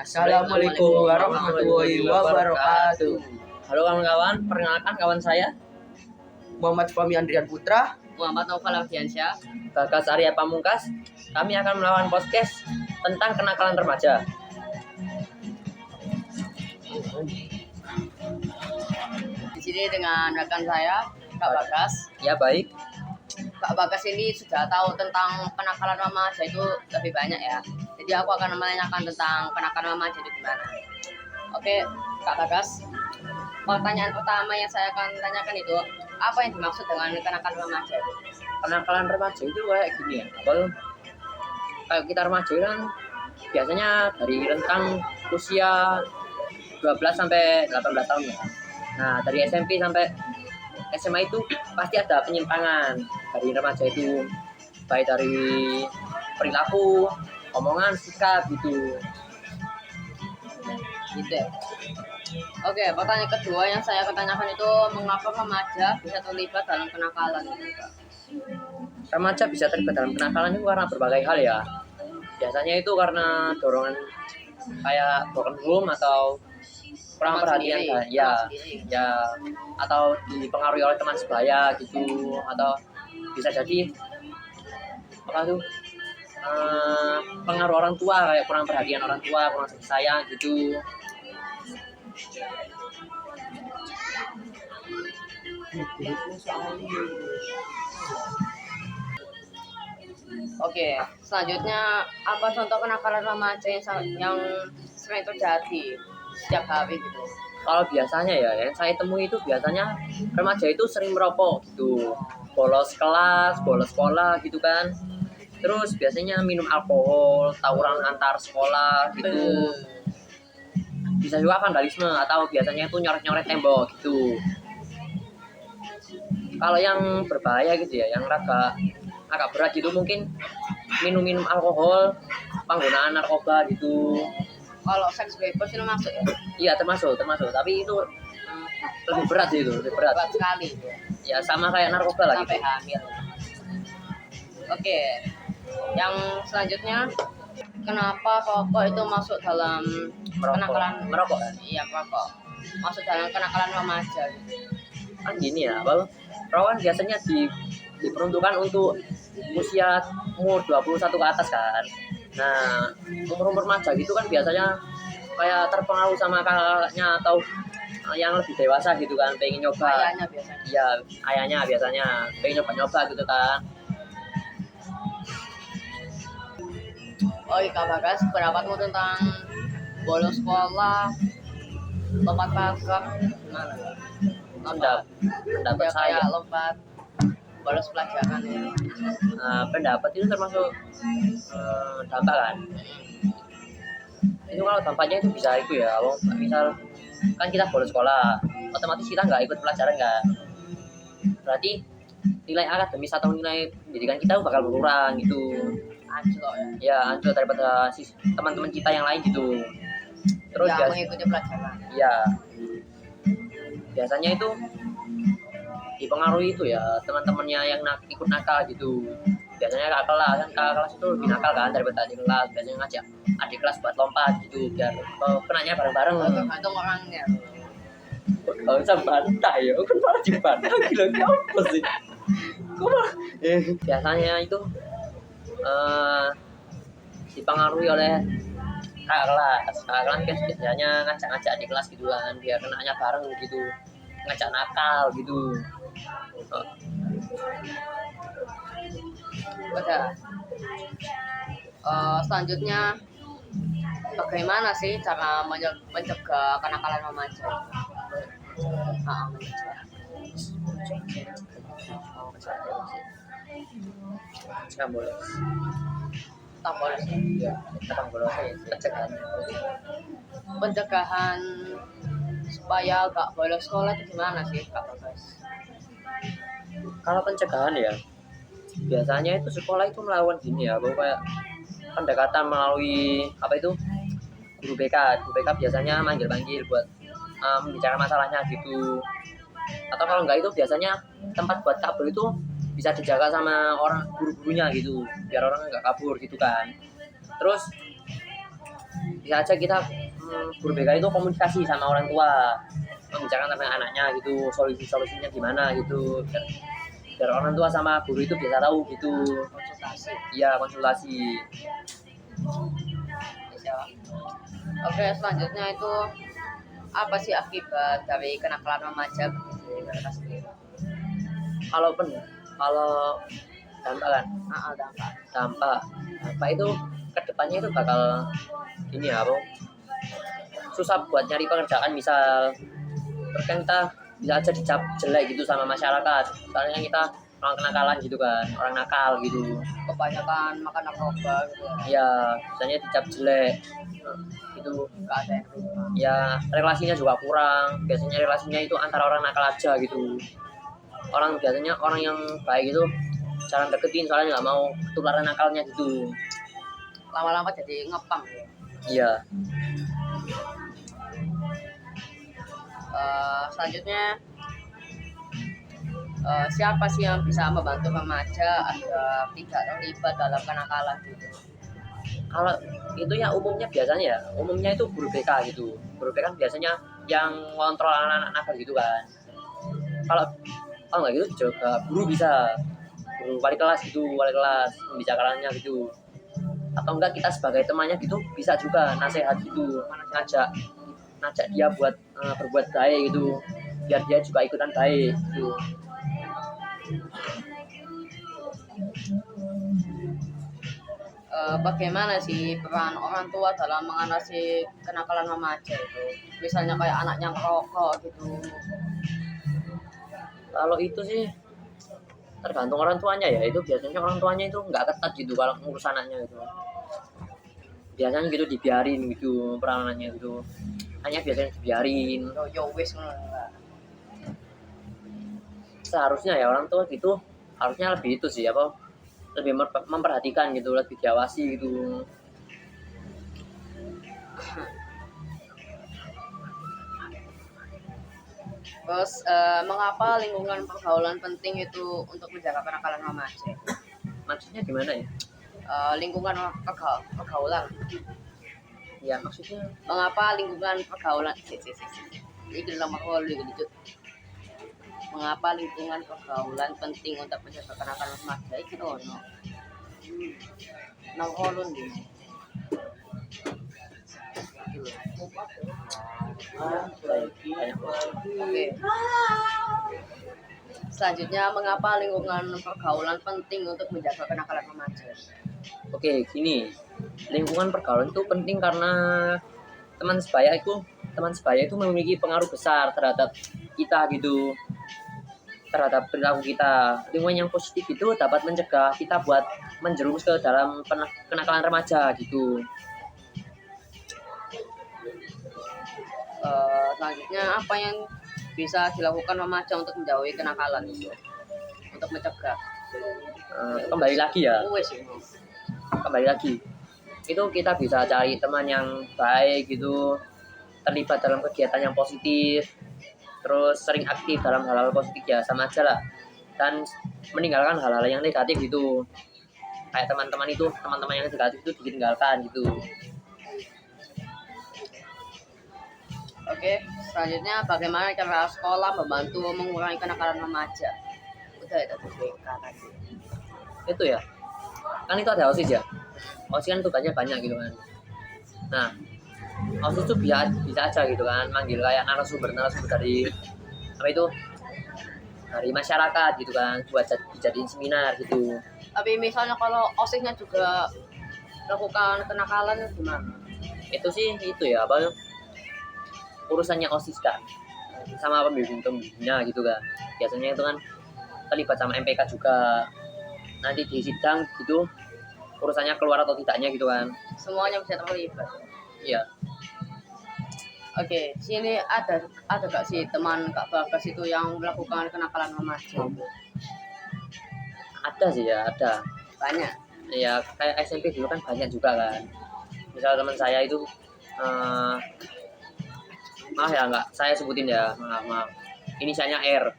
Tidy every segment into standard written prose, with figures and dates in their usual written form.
Assalamualaikum warahmatullahi wabarakatuh. Halo kawan-kawan, perkenalkan kawan saya Muhammad Fahmi Andrian Putra, Muhammad Naufal Ardiansyah, Bagas Arya Pamungkas. Kami akan melakukan podcast tentang kenakalan remaja. di sini dengan rekan saya Kak Bagas. Ya baik, Kak Bagas ini sudah tahu tentang kenakalan remaja itu lebih banyak ya. Jadi aku akan menanyakan tentang kenakalan remaja itu gimana. Oke, Kak Bagas. Pertanyaan pertama yang saya akan tanyakan itu, apa yang dimaksud dengan kenakalan remaja? kenakalan remaja itu kayak gini ya. Kayak kita remaja kan biasanya dari rentang usia 12 sampai 18 tahun ya. Nah, dari SMP sampai SMA itu pasti ada penyimpangan dari remaja itu, baik dari perilaku, omongan, sikap gitu. Gitu. Oke, pertanyaan kedua yang saya akan tanyakan itu, mengapa remaja bisa terlibat dalam kenakalan itu, Kak? Remaja bisa terlibat dalam kenakalan itu karena berbagai hal ya. Biasanya itu karena dorongan kayak broken home atau kurang Teman perhatian sendiri, kan, ya, teman sendiri. ya, atau dipengaruhi oleh teman sebaya gitu, atau bisa jadi apa tuh pengaruh orang tua, kayak kurang perhatian orang tua, kurang kasih sayang gitu. Oke, selanjutnya apa contoh kenakalan remaja yang sering terjadi setiap hari gitu? Kalau biasanya ya, yang saya temui itu biasanya remaja itu sering merokok gitu, bolos kelas, bolos sekolah gitu kan. Terus biasanya minum alkohol, tawuran antar sekolah gitu. Bisa juga vandalisme atau biasanya itu nyoret-nyoret tembok gitu. Kalau yang berbahaya gitu ya, yang agak berat gitu mungkin minum alkohol, penggunaan narkoba gitu. Kalau seks bebas itu masuk ya? Iya termasuk. Tapi itu lebih berat sih, itu lebih berat. Berat sekali. Ya sama kayak narkoba lah Sampai gitu. hamil. Oke, yang selanjutnya, kenapa rokok itu masuk dalam kenakalan? Merokok kan? Iya, rokok masuk dalam kenakalan remaja gitu. Kan gini ya, rokok kan biasanya diperuntukkan untuk usia umur 21 ke atas kan. Nah, umur remaja gitu kan biasanya kayak terpengaruh sama kakaknya atau yang lebih dewasa gitu kan, pengen nyoba. Ayahnya biasanya. Iya, ayahnya biasanya pengen nyoba gitu kan. Oh iya, Kak Bagas, pendapatmu tentang bolos sekolah, lompat pagar, gimana? Pendapat Ya, saya, kayak lompat bolos pelajaran ya. pendapat itu termasuk dampak kan. Itu kalau dampaknya itu bisa itu ya, misal kan kita bolos sekolah, otomatis kita nggak ikut pelajaran kan, berarti nilai akademis atau nilai pendidikan kita bakal berkurang gitu. Anjlok ya. Ya anjlok daripada teman-teman kita yang lain gitu. Terus Yang mengikuti pelajaran. ya biasanya itu dipengaruhi itu ya teman-temannya yang ikut nakal gitu. Biasanya kakak kelas itu lebih nakal kan daripada adik kelas. Biasanya ngajak adik kelas buat lompat gitu biar kenanya bareng-bareng. Tergantung orangnya. Gak usah bantah ya, kan malah dibantah. Gila, apa sih? Kok malah biasanya itu dipengaruhi oleh kakak kelas kan biasanya ngajak di kelas gitu kan, biar kenanya bareng gitu, ngajak nakal gitu. Udah. Selanjutnya, bagaimana sih cara mencegah kenakalan remaja? Mencegah. Nggak boleh. Tak boleh. Nggak boleh pencegahan. Pencegahan supaya gak bolos sekolah itu gimana sih, Kak Bagas? Kalau pencegahan ya, biasanya itu sekolah itu melakukan gini ya, bahwa kayak pendekatan melalui apa itu guru BK biasanya manggil buat bicara masalahnya gitu. Atau kalau enggak itu biasanya tempat buat kabur itu bisa dijaga sama orang guru-gurunya gitu, biar orang nggak kabur gitu kan. Terus bisa aja kita guru BK itu komunikasi sama orang tua, membicarakan tentang anaknya gitu, solusinya gimana gitu, biar orang tua sama guru itu bisa tahu gitu. Konsultasi. Iya, konsultasi. Bisa. Oke, selanjutnya itu apa sih akibat dari kenakalan remaja bagi mereka sendiri? Kalau dampak kan, dampak itu kedepannya itu bakal ini ya, apa, susah buat nyari pekerjaan misal, terus kan kita bisa aja dicap jelek gitu sama masyarakat, soalnya kita orang kenakalan gitu kan, orang nakal gitu. Kebanyakan makan narkoba gitu ya. Ya misalnya dicap jelek itu, Nggak ada yang terima. ya relasinya juga kurang, biasanya relasinya itu antara orang nakal aja gitu. Biasanya orang yang baik itu jarang deketin, soalnya nggak mau ketularan nakalnya gitu. Lama-lama jadi ngepang ya. Iya. Selanjutnya siapa sih yang bisa membantu remaja agar tidak terlibat dalam kenakalan gitu? Kalau itu ya umumnya itu guru BK gitu. Guru BK kan biasanya yang ngontrol anak-anak nakal gitu kan. Kalau nggak gitu juga guru bisa, guru wali kelas pembicaraannya gitu. Atau enggak kita sebagai temannya gitu bisa juga nasihat gitu, ngajak dia buat berbuat baik gitu, biar dia juga ikutan baik gitu. Bagaimana sih peran orang tua dalam mengatasi kenakalan remaja itu? Misalnya kayak anaknya ngerokok gitu. Kalau itu sih tergantung orang tuanya ya, itu biasanya orang tuanya itu nggak ketat gitu kalau ngurus anaknya gitu. Biasanya gitu dibiarin gitu peranannya gitu, hanya biasanya dibiarin. Yo wis ngono. Seharusnya ya orang tua gitu harusnya lebih itu sih, apa, lebih memperhatikan gitu, lebih diawasi gitu. Terus mengapa lingkungan pergaulan penting itu untuk menjaga kenakalan remaja? Maksudnya gimana ya? Lingkungan pergaulan. Ya maksudnya Mengapa lingkungan pergaulan ini nomor lucu. Mengapa lingkungan pergaulan penting untuk menjaga kenakalan remaja? Iki ono. Nang holun gitu. Oke. Selanjutnya, mengapa lingkungan pergaulan penting untuk menjaga kenakalan remaja? Oke, gini, lingkungan pergaulan itu penting karena teman sebaya itu memiliki pengaruh besar terhadap kita gitu, terhadap perilaku kita. Lingkungan yang positif itu dapat mencegah kita buat menjerumus ke dalam kenakalan remaja gitu. Selanjutnya, apa yang bisa dilakukan remaja untuk menjauhi kenakalan itu, untuk mencegah? Kembali lagi Wes, itu kita bisa cari teman yang baik gitu, terlibat dalam kegiatan yang positif, terus sering aktif dalam hal-hal positif ya, sama aja lah, dan meninggalkan hal-hal yang negatif gitu, kayak teman-teman yang negatif itu ditinggalkan gitu. Oke, selanjutnya bagaimana cara sekolah membantu mengurangi kenakalan remaja? Udah itu BK tadi. Itu ya, kan itu ada OSIS ya, OSIS kan tugasnya banyak gitu kan. Nah, OSIS itu bisa aja gitu kan manggil kayak narasumber dari apa itu, dari masyarakat gitu kan, buat dijadiin seminar gitu. Tapi misalnya kalau OSIS-nya juga lakukan kenakalan gimana? Itu sih itu ya, apa, urusannya OSIS kan sama pembimbingnya gitu kan. Biasanya itu kan terlibat sama MPK juga, nanti di sidang gitu urusannya keluar atau tidaknya gitu kan. Semuanya bisa terlibat. Iya. Oke, sini ada gak sih teman Kak Bagas itu yang melakukan kenakalan remaja? Ada sih ya, ada. Banyak. Ya kayak SMP dulu kan banyak juga kan. Misal teman saya itu maaf ya, nggak saya sebutin ya, maaf. Inisialnya R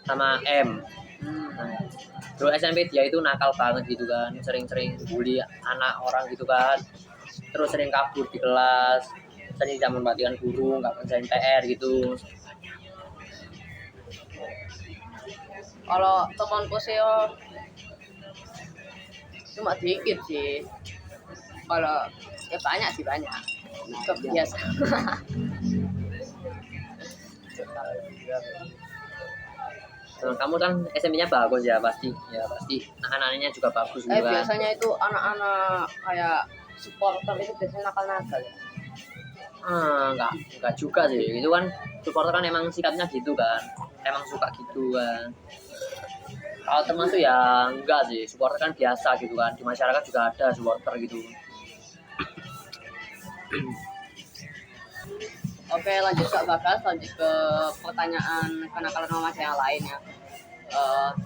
sama M. Nah, dulu SMP dia itu nakal banget gitu kan, sering-sering bully anak orang gitu kan. terus sering kabur di kelas, sering tidak memperhatikan guru, nggak kerjain PR gitu. Kalau temanku sih yo, cuma dikit sih. Kalau ya banyak sih banyak. Kebiasaan. Kamu kan SMP-nya bagus ya pasti anak-anaknya juga bagus gitu kan. Biasanya itu anak-anak kayak supporter itu biasanya nakal-nakal. Enggak juga sih, itu kan supporter kan emang sikapnya gitu kan, emang suka gitu kan. Kalau teman tuh ya enggak sih, supporter kan biasa gitu kan, di masyarakat juga ada supporter gitu. Oke, lanjut Kak Bagas, lanjut ke pertanyaan kenakalan remaja yang lain ya.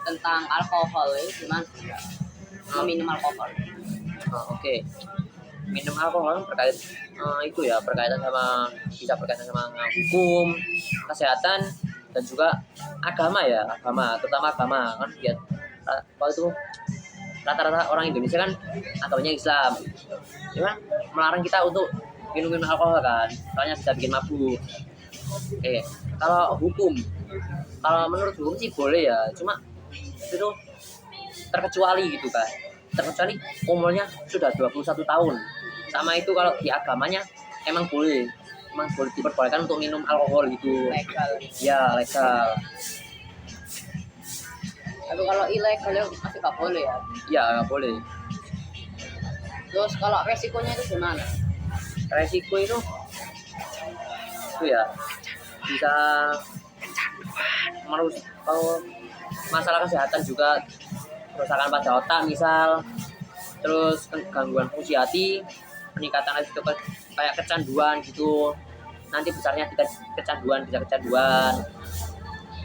Tentang alkohol itu gimana sih, Kak? Meminum alkohol. Oke. Minum alkohol berkait itu ya, berkaitan sama hukum, kesehatan, dan juga agama ya, terutama agama kan lihat kalau itu rata-rata orang Indonesia kan agamanya Islam, cuman melarang kita untuk minum alkohol kan, soalnya bisa bikin mabuk. Kalau menurut hukum sih boleh ya, cuma itu terkecuali gitu kan, terkecuali umurnya sudah 21 tahun. Sama itu kalau di agamanya emang boleh diperbolehkan untuk minum alkohol gitu. Legal. Ya, legal. Tapi kalau ilegal ya masih nggak boleh ya. Ya, nggak boleh. Terus kalau resikonya itu gimana? Resiko itu ya bisa kalau masalah kesehatan juga, kerusakan pada otak misal, terus gangguan fungsi hati, peningkatan resiko kayak kecanduan gitu, nanti besarnya bisa kecanduan,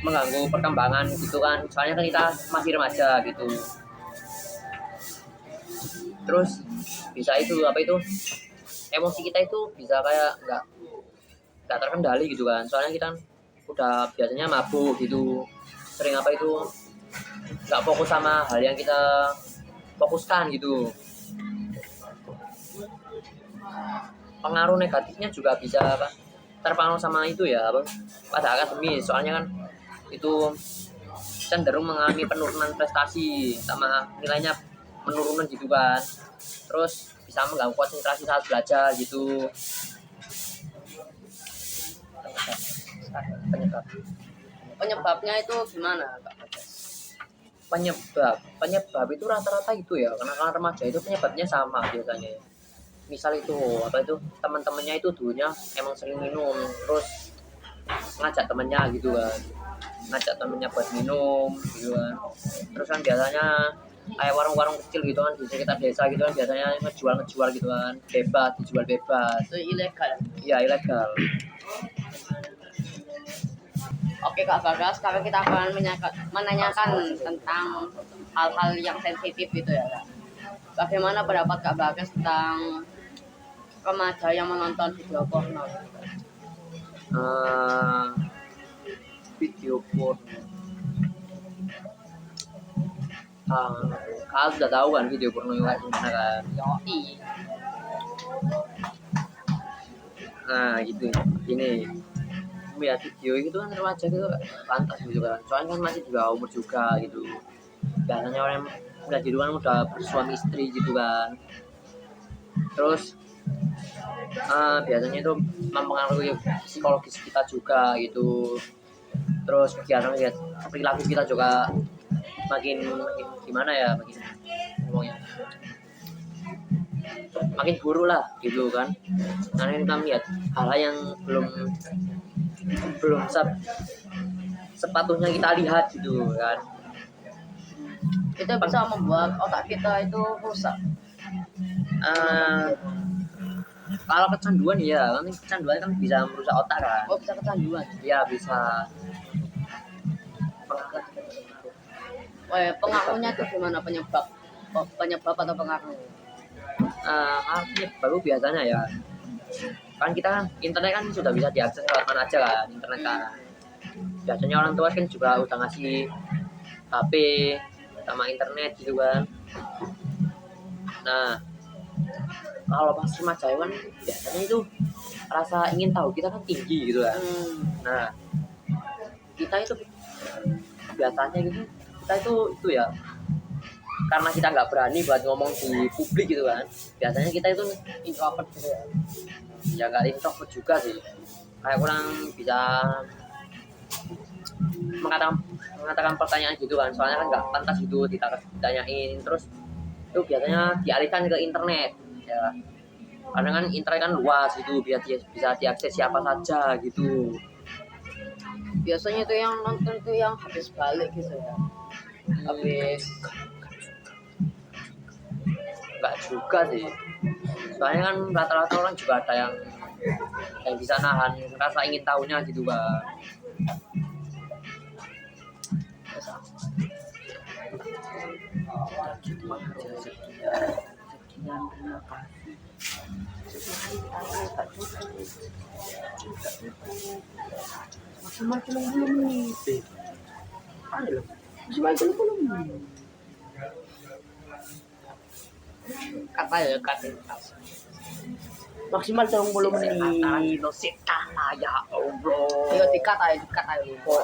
mengganggu perkembangan gitu kan, soalnya kan kita masih remaja gitu. Terus bisa emosi kita itu bisa kayak nggak terkendali gitu kan, soalnya kita udah biasanya mabuk gitu, sering nggak fokus sama hal yang kita fokuskan gitu. Pengaruh negatifnya juga bisa terpengaruh sama itu ya pada akademis, soalnya kan itu cenderung mengalami penurunan prestasi sama nilainya penurunan gitu kan, terus bisa mengganggu konsentrasi saat belajar gitu. Penyebabnya itu gimana, Kak? Penyebab itu rata-rata itu ya, karena remaja itu penyebabnya sama biasanya. Misal itu teman-temannya itu dulunya emang sering minum, terus ngajak temennya buat minum gitu kan. Terus kan biasanya kayak warung-warung kecil gitu kan di sekitar desa gitu kan, biasanya ngejual gitu kan, dijual bebas. Itu ilegal. Iya, ilegal. Oke Kak Bagas, sekarang kita akan menanyakan tentang hal-hal yang sensitif gitu ya Kak. Bagaimana pendapat Kak Bagas tentang remaja yang menonton video porno? Video porno. Kalian sudah tahu kan video porno yang kayak gimana kan? Yoi. Nah gitu, ini ya video itu kan remaja gitu pantas gitu kan, soalnya kan masih juga umur juga gitu, biasanya orang yang udah di luar udah bersuami istri gitu kan, terus biasanya itu mempengaruhi psikologis kita juga gitu, terus kegiatan perilaku kita juga makin gimana ya, makin buruk lah gitu kan, karena kita melihat hal-hal yang belum sepatutnya kita lihat gitu kan. Itu bisa membuat otak kita itu rusak. Kalau kecanduan ya, kecanduan kan bisa merusak otak kan. Oh, bisa kecanduan. Ya bisa. Pengaruhnya itu gimana, penyebab atau pengaruh? Baru biasanya ya, kan kita internet kan sudah bisa diakses lewat mana aja kan, internet kan. Biasanya orang tua kan juga udah ngasih HP sama internet gitu kan. Nah kalau pas remaja kan biasanya itu rasa ingin tahu kita kan tinggi gitu kan. Nah, kita itu biasanya gitu, kita itu ya karena kita nggak berani buat ngomong di publik gitu kan. Biasanya kita itu introvert gitu ya. ya nggak introvert juga sih, kayak kurang bisa mengatakan pertanyaan gitu kan, soalnya kan nggak pantas gitu ditanyain. Terus itu biasanya dialihkan ke internet ya, karena kan internet kan luas gitu, biar bisa diakses siapa saja gitu. Biasanya itu yang nonton itu yang habis balik gitu ya. Habis Nggak juga sih, soalnya kan rata-rata orang juga ada yang bisa nahan rasa ingin tahunya gitu kan. Maksimal 30 menit. Ada loh. Maksimal 30 menit. kata ya kata. Maksimal 30 menit. Setala ya Allah. Yo dikata ya Kok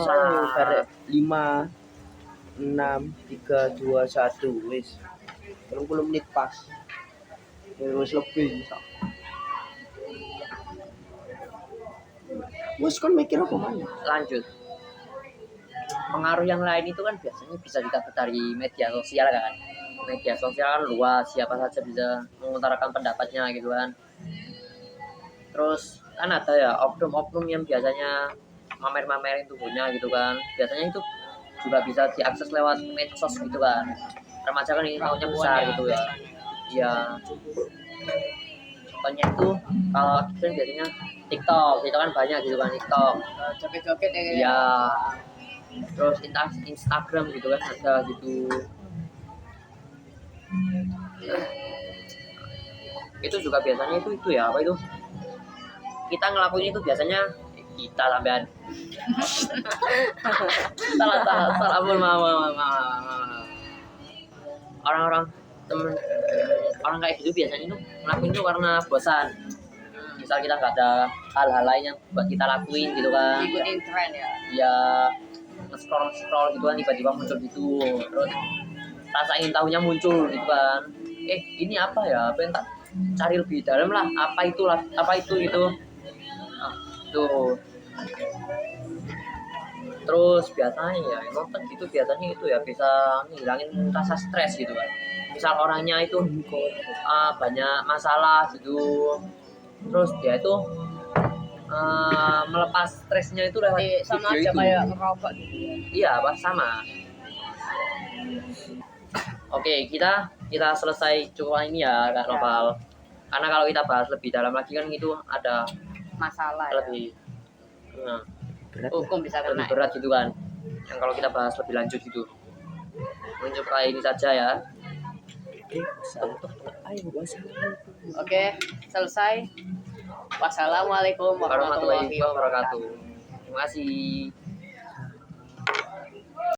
saya karek 5 6 3 2 1 wis. 30 menit pas. Wis lebih. Wis kon mikir apa mana? Lanjut, pengaruh yang lain itu kan biasanya bisa didapat dari media sosial kan. Media sosial kan luas, siapa saja bisa mengutarakan pendapatnya gitu kan. Terus kan ada ya oknum-oknum yang biasanya mamer-mamerin tubuhnya gitu kan, biasanya itu juga bisa diakses lewat medsos gitu kan. Remaja kan ini maunya besar gitu ya. Iya, contohnya itu kalau kita biasanya TikTok itu kan banyak gitu kan, TikTok joget-joget ya. ya. Terus Instagram gitu kan ada gitu. Itu juga biasanya itu ya apa itu, kita ngelakuin itu biasanya kita sampean salah pun orang-orang temen orang kayak gitu biasanya itu ngelakuin itu karena bosan. Misal kita nggak ada hal-hal lain yang buat kita lakuin gitu kan, Ikutin tren ya. ya scroll gitu kan, tiba-tiba muncul gitu. Terus rasa ingin tahunya muncul gitu kan, ini apa ya, apa yang tak cari lebih dalam lah, apa itu gitu. Nah, tuh. Terus biasanya ya nonton gitu biasanya itu ya bisa ngilangin rasa stres gitu kan. Misal orangnya itu banyak masalah gitu, terus dia itu melepas stresnya itu lewat Jadi sama video aja itu. kayak ngerokok gitu ya. Iya, apa sama. Oke, kita selesai cukup ini ya Kak Noval. Karena kalau kita bahas lebih dalam lagi kan itu ada Masalah ya. lebih Hukum bisa kena. lebih berat gitu kan. Yang kalau kita bahas lebih lanjut gitu. Mungkin kali ini saja ya. Oke, selesai. Wassalamualaikum Warahmatullahi warahmatullahi wabarakatuh. wabarakatuh. Terima kasih.